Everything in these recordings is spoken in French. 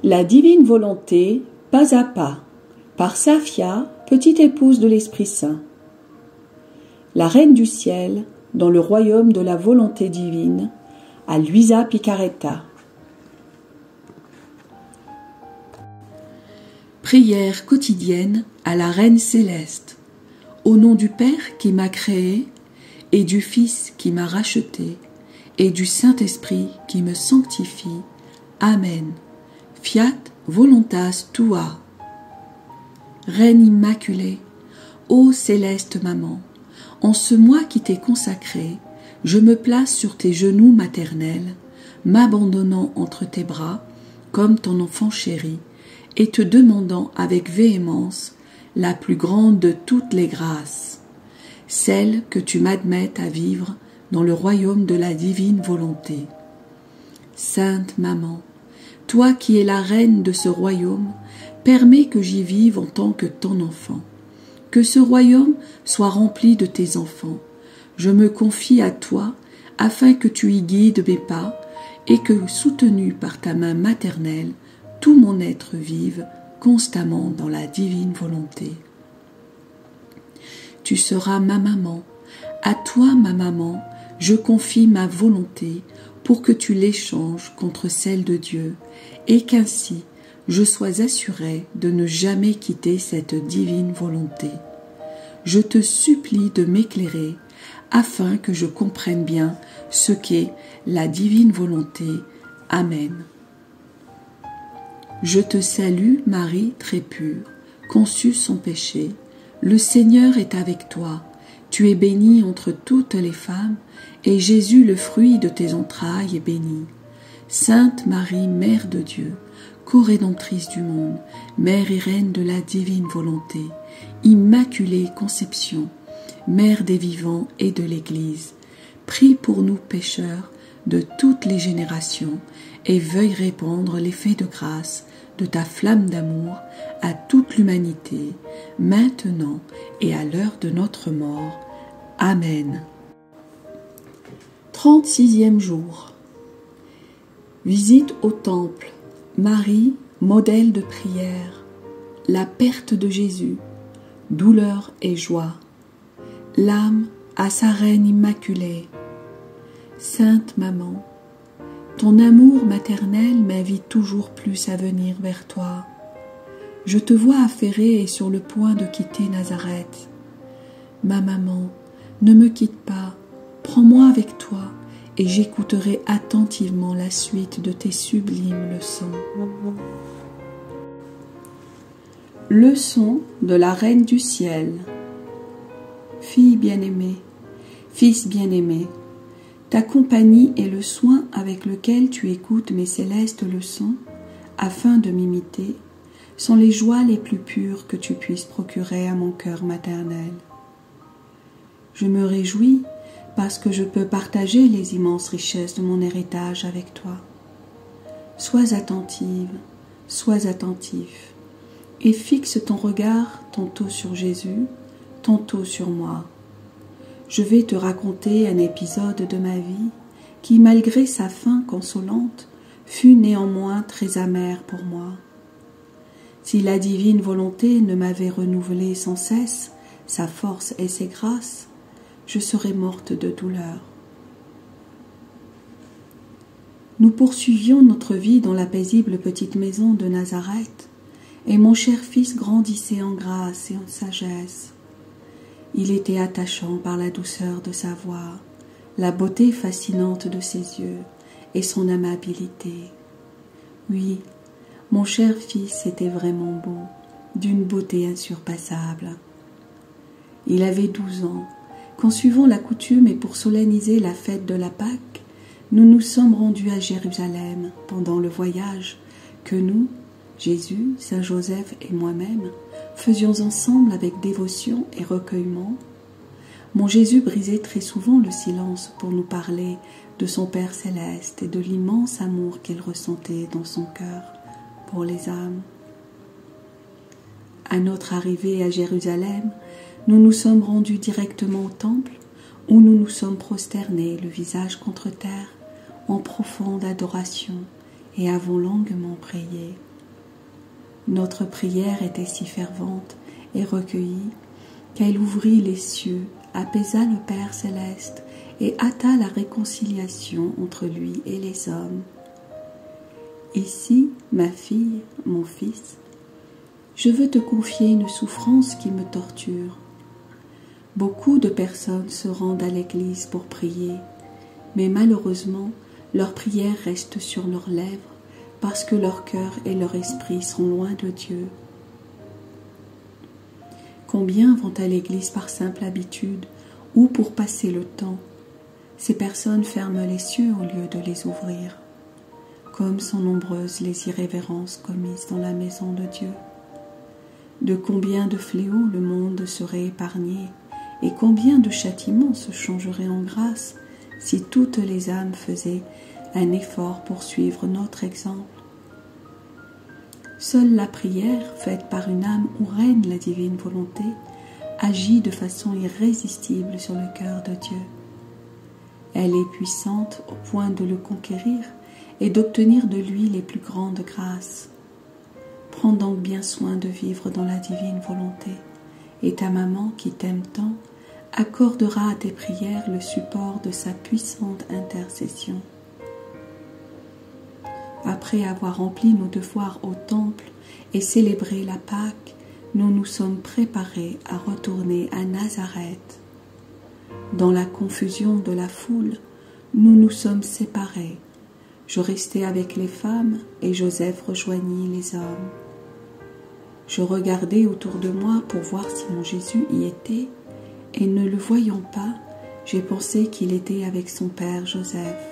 La divine volonté, pas à pas, par Safia, petite épouse de l'Esprit Saint. La Reine du Ciel, dans le royaume de la volonté divine, à Luisa Picaretta. Prière quotidienne à la Reine Céleste. Au nom du Père qui m'a créé, et du Fils qui m'a racheté, et du Saint-Esprit qui me sanctifie. Amen. Fiat voluntas tua. Reine immaculée, ô céleste maman, en ce mois qui t'est consacré, je me place sur tes genoux maternels, m'abandonnant entre tes bras, comme ton enfant chéri, et te demandant avec véhémence la plus grande de toutes les grâces, celle que tu m'admettes à vivre dans le royaume de la divine volonté. Sainte Maman, toi qui es la reine de ce royaume, permets que j'y vive en tant que ton enfant. Que ce royaume soit rempli de tes enfants. Je me confie à toi afin que tu y guides mes pas et que, soutenu par ta main maternelle, tout mon être vive constamment dans la divine volonté. Tu seras ma maman. À toi, ma maman, je confie ma volonté pour que tu l'échanges contre celle de Dieu et qu'ainsi je sois assurée de ne jamais quitter cette divine volonté. Je te supplie de m'éclairer afin que je comprenne bien ce qu'est la divine volonté. Amen. Je te salue, Marie très pure, conçue sans péché. Le Seigneur est avec toi. Tu es bénie entre toutes les femmes, et Jésus, le fruit de tes entrailles, est béni. Sainte Marie, Mère de Dieu, co-rédemptrice du monde, Mère et Reine de la divine volonté, Immaculée Conception, Mère des vivants et de l'Église, prie pour nous pécheurs de toutes les générations et veuille répandre l'effet de grâce de ta flamme d'amour à toute l'humanité, maintenant et à l'heure de notre mort. Amen. 36e jour. Visite au temple. Marie, modèle de prière. La perte de Jésus. Douleur et joie. L'âme à sa reine immaculée. Sainte Maman, ton amour maternel m'invite toujours plus à venir vers toi. Je te vois affairée et sur le point de quitter Nazareth. Ma maman, ne me quitte pas, prends-moi avec toi et j'écouterai attentivement la suite de tes sublimes leçons. Leçon de la Reine du Ciel. Fille bien-aimée, fils bien-aimé, ta compagnie et le soin avec lequel tu écoutes mes célestes leçons, afin de m'imiter, sont les joies les plus pures que tu puisses procurer à mon cœur maternel. Je me réjouis parce que je peux partager les immenses richesses de mon héritage avec toi. Sois attentive, sois attentif, et fixe ton regard tantôt sur Jésus, tantôt sur moi. Je vais te raconter un épisode de ma vie qui, malgré sa fin consolante, fut néanmoins très amer pour moi. Si la divine volonté ne m'avait renouvelé sans cesse sa force et ses grâces, je serais morte de douleur. Nous poursuivions notre vie dans la paisible petite maison de Nazareth, et mon cher fils grandissait en grâce et en sagesse. Il était attachant par la douceur de sa voix, la beauté fascinante de ses yeux et son amabilité. Oui, mon cher fils était vraiment beau, d'une beauté insurpassable. Il avait 12 ans, quand suivant la coutume et pour solenniser la fête de la Pâque, nous nous sommes rendus à Jérusalem pendant le voyage que nous, Jésus, Saint Joseph et moi-même, faisions ensemble avec dévotion et recueillement. Mon Jésus brisait très souvent le silence pour nous parler de son Père céleste et de l'immense amour qu'il ressentait dans son cœur pour les âmes. À notre arrivée à Jérusalem, nous nous sommes rendus directement au temple où nous nous sommes prosternés, le visage contre terre, en profonde adoration et avons longuement prié. Notre prière était si fervente et recueillie qu'elle ouvrit les cieux, apaisa le Père céleste et hâta la réconciliation entre lui et les hommes. Ici, ma fille, mon fils, je veux te confier une souffrance qui me torture. Beaucoup de personnes se rendent à l'église pour prier, mais malheureusement, leurs prières restent sur leurs lèvres parce que leur cœur et leur esprit sont loin de Dieu. Combien vont à l'église par simple habitude ou pour passer le temps? Ces personnes ferment les cieux au lieu de les ouvrir. Comme sont nombreuses les irrévérences commises dans la maison de Dieu. De combien de fléaux le monde serait épargné et combien de châtiments se changeraient en grâce si toutes les âmes faisaient un effort pour suivre notre exemple. Seule la prière, faite par une âme où règne la divine volonté, agit de façon irrésistible sur le cœur de Dieu. Elle est puissante au point de le conquérir et d'obtenir de lui les plus grandes grâces. Prends donc bien soin de vivre dans la divine volonté, et ta maman qui t'aime tant accordera à tes prières le support de sa puissante intercession. Après avoir rempli nos devoirs au temple et célébré la Pâque, nous nous sommes préparés à retourner à Nazareth. Dans la confusion de la foule, nous nous sommes séparés. Je restai avec les femmes et Joseph rejoignit les hommes. Je regardai autour de moi pour voir si mon Jésus y était, et ne le voyant pas, j'ai pensé qu'il était avec son père Joseph.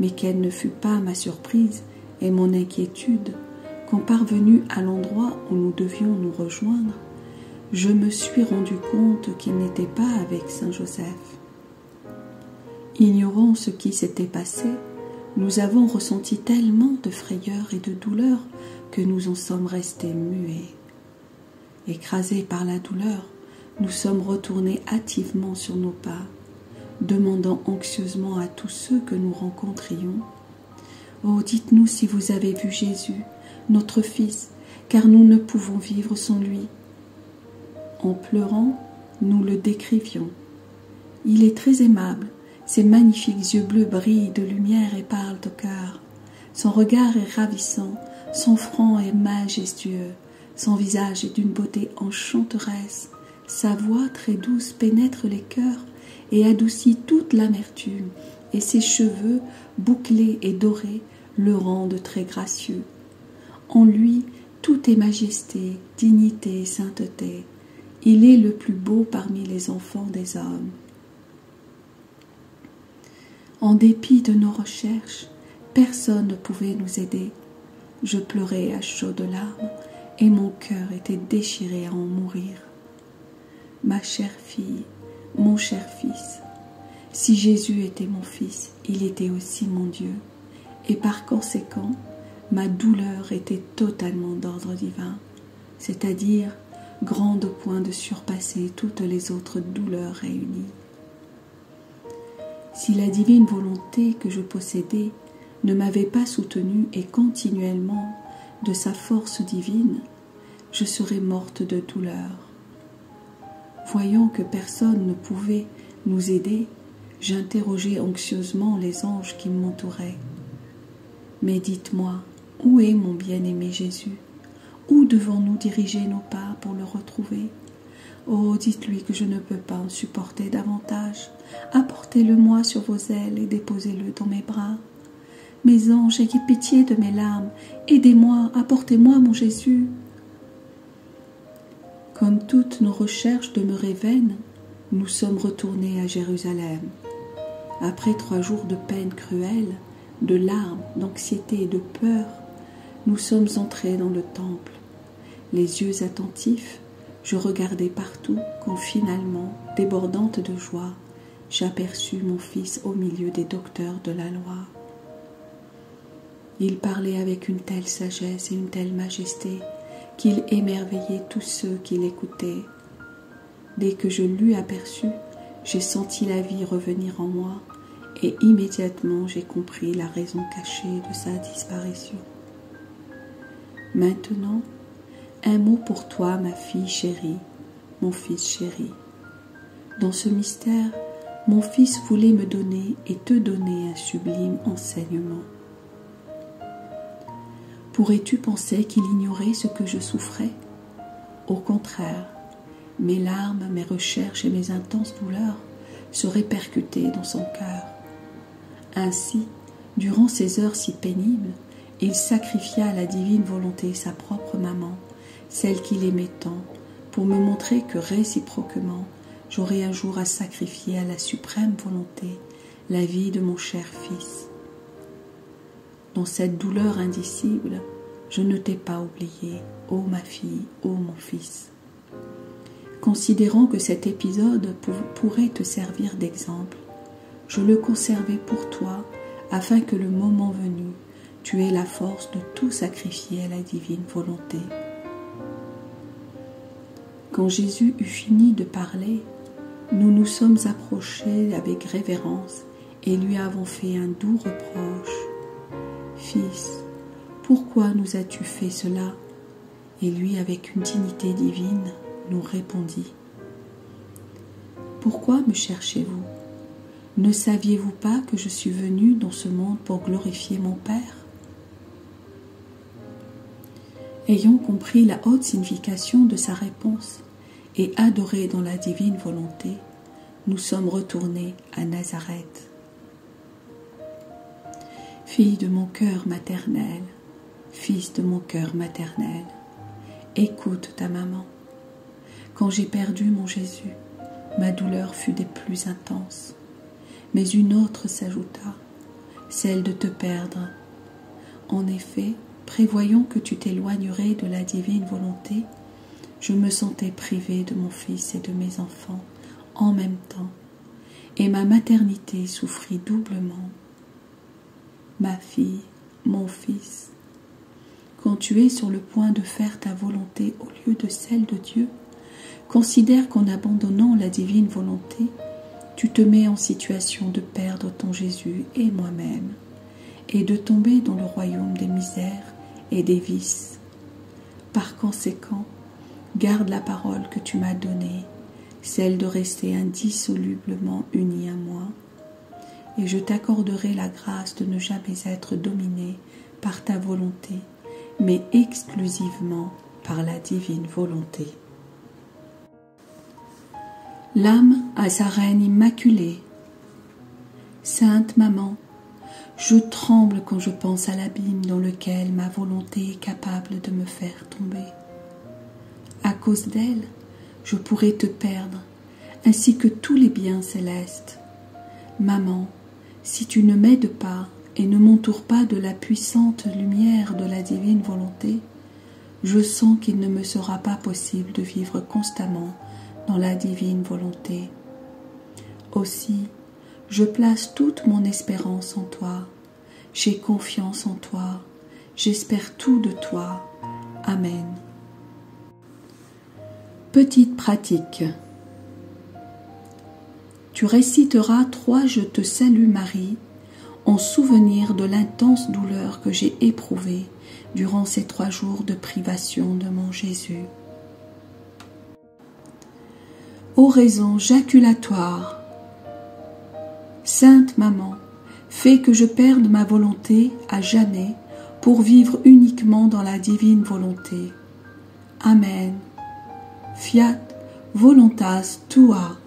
Mais quelle ne fut pas ma surprise et mon inquiétude quand parvenu à l'endroit où nous devions nous rejoindre, je me suis rendu compte qu'il n'était pas avec saint Joseph. Ignorant ce qui s'était passé, nous avons ressenti tellement de frayeur et de douleur que nous en sommes restés muets. Écrasés par la douleur, nous sommes retournés hâtivement sur nos pas, demandant anxieusement à tous ceux que nous rencontrions « Oh, dites-nous si vous avez vu Jésus, notre Fils, car nous ne pouvons vivre sans lui. » En pleurant, nous le décrivions. Il est très aimable, ses magnifiques yeux bleus brillent de lumière et parlent au cœur. Son regard est ravissant, son front est majestueux, son visage est d'une beauté enchanteresse, sa voix très douce pénètre les cœurs et adoucit toute l'amertume, et ses cheveux, bouclés et dorés, le rendent très gracieux. En lui, tout est majesté, dignité et sainteté. Il est le plus beau parmi les enfants des hommes. En dépit de nos recherches, personne ne pouvait nous aider. Je pleurais à chaudes larmes, et mon cœur était déchiré à en mourir. Ma chère fille, mon cher fils, si Jésus était mon fils, il était aussi mon Dieu, et par conséquent, ma douleur était totalement d'ordre divin, c'est-à-dire grande au point de surpasser toutes les autres douleurs réunies. Si la divine volonté que je possédais ne m'avait pas soutenue et continuellement de sa force divine, je serais morte de douleur. Voyant que personne ne pouvait nous aider, j'interrogeai anxieusement les anges qui m'entouraient. Mais dites-moi, où est mon bien-aimé Jésus? Où devons-nous diriger nos pas pour le retrouver? Oh, dites-lui que je ne peux pas en supporter davantage. Apportez-le-moi sur vos ailes et déposez-le dans mes bras. Mes anges, ayez pitié de mes larmes. Aidez-moi, apportez-moi mon Jésus. Comme toutes nos recherches demeuraient vaines, nous sommes retournés à Jérusalem. Après 3 jours de peine cruelle, de larmes, d'anxiété et de peur, nous sommes entrés dans le temple. Les yeux attentifs, je regardais partout quand finalement, débordante de joie, j'aperçus mon fils au milieu des docteurs de la loi. Il parlait avec une telle sagesse et une telle majesté qu'il émerveillait tous ceux qui l'écoutaient. Dès que je l'eus aperçu, j'ai senti la vie revenir en moi et immédiatement j'ai compris la raison cachée de sa disparition. Maintenant, un mot pour toi, ma fille chérie, mon fils chéri. Dans ce mystère, mon fils voulait me donner et te donner un sublime enseignement. Pourrais-tu penser qu'il ignorait ce que je souffrais? Au contraire, mes larmes, mes recherches et mes intenses douleurs se répercutaient dans son cœur. Ainsi, durant ces heures si pénibles, il sacrifia à la divine volonté sa propre maman, celle qu'il aimait tant, pour me montrer que réciproquement, j'aurais un jour à sacrifier à la suprême volonté la vie de mon cher fils. Dans cette douleur indicible, je ne t'ai pas oublié, ô ma fille, ô mon fils. Considérant que cet épisode pourrait te servir d'exemple, je le conservai pour toi, afin que le moment venu, tu aies la force de tout sacrifier à la divine volonté. Quand Jésus eut fini de parler, nous nous sommes approchés avec révérence et lui avons fait un doux reproche. « Fils, pourquoi nous as-tu fait cela ?» Et lui, avec une dignité divine, nous répondit. « Pourquoi me cherchez-vous? Ne saviez-vous pas que je suis venu dans ce monde pour glorifier mon Père ?» Ayant compris la haute signification de sa réponse et adoré dans la divine volonté, nous sommes retournés à Nazareth. Fille de mon cœur maternel, fils de mon cœur maternel, écoute ta maman. Quand j'ai perdu mon Jésus, ma douleur fut des plus intenses, mais une autre s'ajouta, celle de te perdre. En effet, prévoyant que tu t'éloignerais de la divine volonté, je me sentais privée de mon fils et de mes enfants en même temps, et ma maternité souffrit doublement. Ma fille, mon fils, quand tu es sur le point de faire ta volonté au lieu de celle de Dieu, considère qu'en abandonnant la divine volonté, tu te mets en situation de perdre ton Jésus et moi-même, et de tomber dans le royaume des misères et des vices. Par conséquent, garde la parole que tu m'as donnée, celle de rester indissolublement unie à moi, et je t'accorderai la grâce de ne jamais être dominé par ta volonté, mais exclusivement par la divine volonté. L'âme à sa reine immaculée. Sainte Maman, je tremble quand je pense à l'abîme dans lequel ma volonté est capable de me faire tomber. À cause d'elle, je pourrais te perdre, ainsi que tous les biens célestes. Maman, si tu ne m'aides pas et ne m'entoures pas de la puissante lumière de la divine volonté, je sens qu'il ne me sera pas possible de vivre constamment dans la divine volonté. Aussi, je place toute mon espérance en toi. J'ai confiance en toi. J'espère tout de toi. Amen. Petite pratique. Tu réciteras 3 Je te salue Marie en souvenir de l'intense douleur que j'ai éprouvée durant ces 3 jours de privation de mon Jésus. Oraison jaculatoire. Sainte Maman, fais que je perde ma volonté à jamais pour vivre uniquement dans la divine volonté. Amen. Fiat voluntas tua.